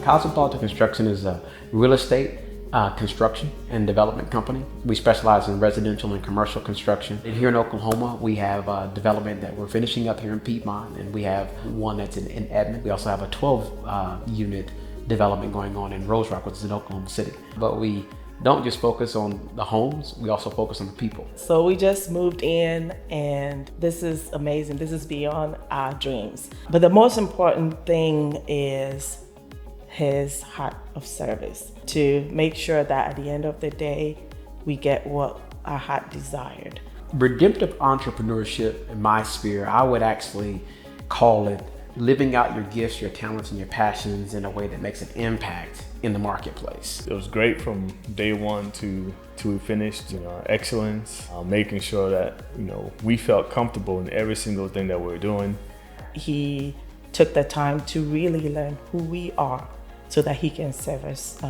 Cosmopolitan Construction is a real estate construction and development company. We specialize in residential and commercial construction. And here in Oklahoma, we have a development that we're finishing up here in Piedmont, and we have one that's in Edmond. We also have a 12-unit development going on in Rose Rock, which is in Oklahoma City. But we don't just focus on the homes, we also focus on the people. So we just moved in, and this is amazing. This is beyond our dreams. But the most important thing is his heart of service, to make sure that at the end of the day, we get what our heart desired. Redemptive entrepreneurship, in my sphere, I would actually call it living out your gifts, your talents, and your passions in a way that makes an impact in the marketplace. It was great from day one to we finished. Our excellence, making sure that we felt comfortable in every single thing that we were doing. He took the time to really learn who we are, so that he can serve us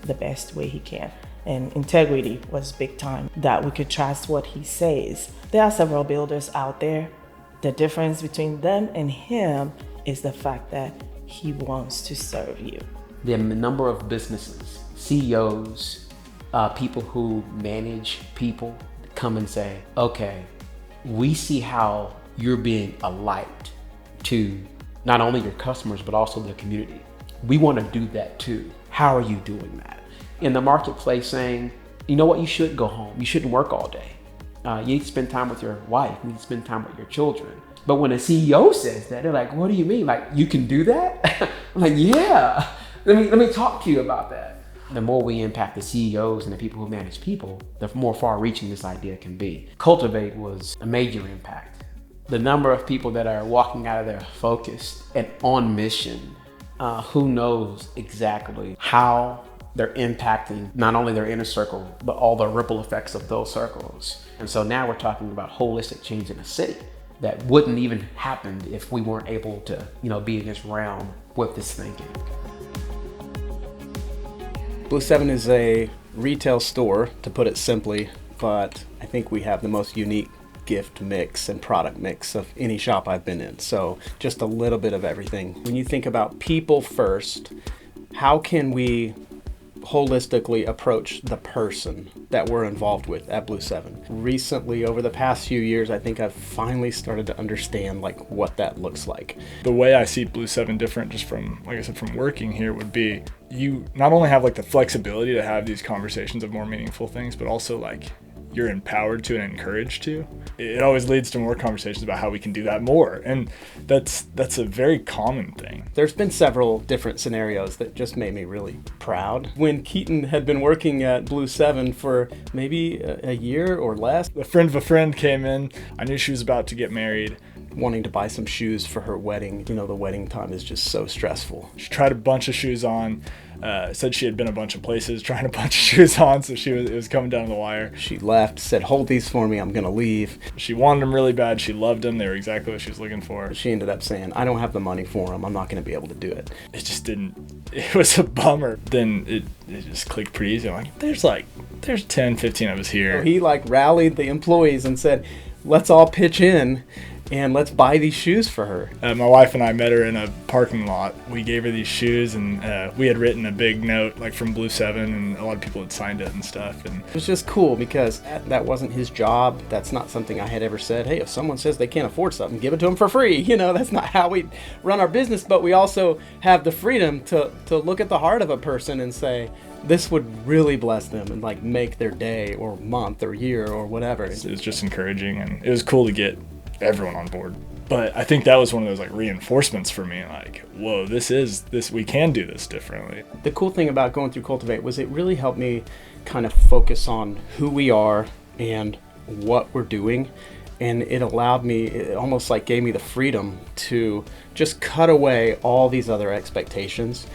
the best way he can. And integrity was big time, that we could trust what he says. There are several builders out there. The difference between them and him is the fact that he wants to serve you. The number of businesses, CEOs, people who manage people come and say, okay, we see how you're being a light to not only your customers, but also the community. We want to do that too. How are you doing that? In the marketplace saying, you know what, you should go home. You shouldn't work all day. You need to spend time with your wife. You need to spend time with your children. But when a CEO says that, they're like, what do you mean? Like, you can do that? I'm like, yeah, let me talk to you about that. The more we impact the CEOs and the people who manage people, the more far reaching this idea can be. Cultivate was a major impact. The number of people that are walking out of there focused and on mission, who knows exactly how they're impacting not only their inner circle, but all the ripple effects of those circles. And so now we're talking about holistic change in a city that wouldn't even happen if we weren't able to, be in this realm with this thinking. Blue 7 is a retail store, to put it simply, but I think we have the most unique gift mix and product mix of any shop I've been in. So just a little bit of everything. When you think about people first, how can we holistically approach the person that we're involved with at Blue 7? Recently, over the past few years, I think I've finally started to understand what that looks like. The way I see Blue 7 different, just from, like I said, from working here, would be you not only have the flexibility to have these conversations of more meaningful things, but also you're empowered to and encouraged to. It always leads to more conversations about how we can do that more. And that's a very common thing. There's been several different scenarios that just made me really proud. When Keaton had been working at Blue 7 for maybe a year or less. A friend of a friend came in. I knew she was about to get married. Wanting to buy some shoes for her wedding. The wedding time is just so stressful. She tried a bunch of shoes on. Said she had been a bunch of places trying a bunch of shoes on, so it was coming down to the wire. She left, said, hold these for me, I'm gonna leave. She wanted them really bad, she loved them, they were exactly what she was looking for. She ended up saying, I don't have the money for them, I'm not gonna be able to do it. It was a bummer. Then it just clicked pretty easy. I'm like, there's 10, 15 of us here. So he rallied the employees and said, let's all pitch in and let's buy these shoes for her. My wife and I met her in a parking lot. We gave her these shoes, and we had written a big note from Blue 7, and a lot of people had signed it and stuff. And it was just cool because that wasn't his job. That's not something I had ever said. Hey, if someone says they can't afford something, give it to them for free. That's not how we run our business, but we also have the freedom to look at the heart of a person and say, this would really bless them and make their day or month or year or whatever. It was just encouraging, and it was cool to get everyone on board. But I think that was one of those reinforcements for me, whoa, this we can do this differently. The cool thing about going through Cultivate was it really helped me kind of focus on who we are and what we're doing, and it allowed me, it almost gave me the freedom to just cut away all these other expectations.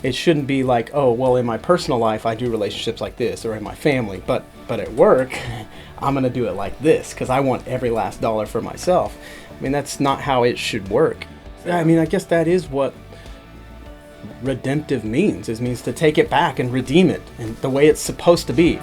It shouldn't be oh, well, in my personal life I do relationships like this, or in my family, but at work I'm gonna do it like this because I want every last dollar for myself. That's not how it should work. I guess that is what redemptive means. It means to take it back and redeem it and the way it's supposed to be.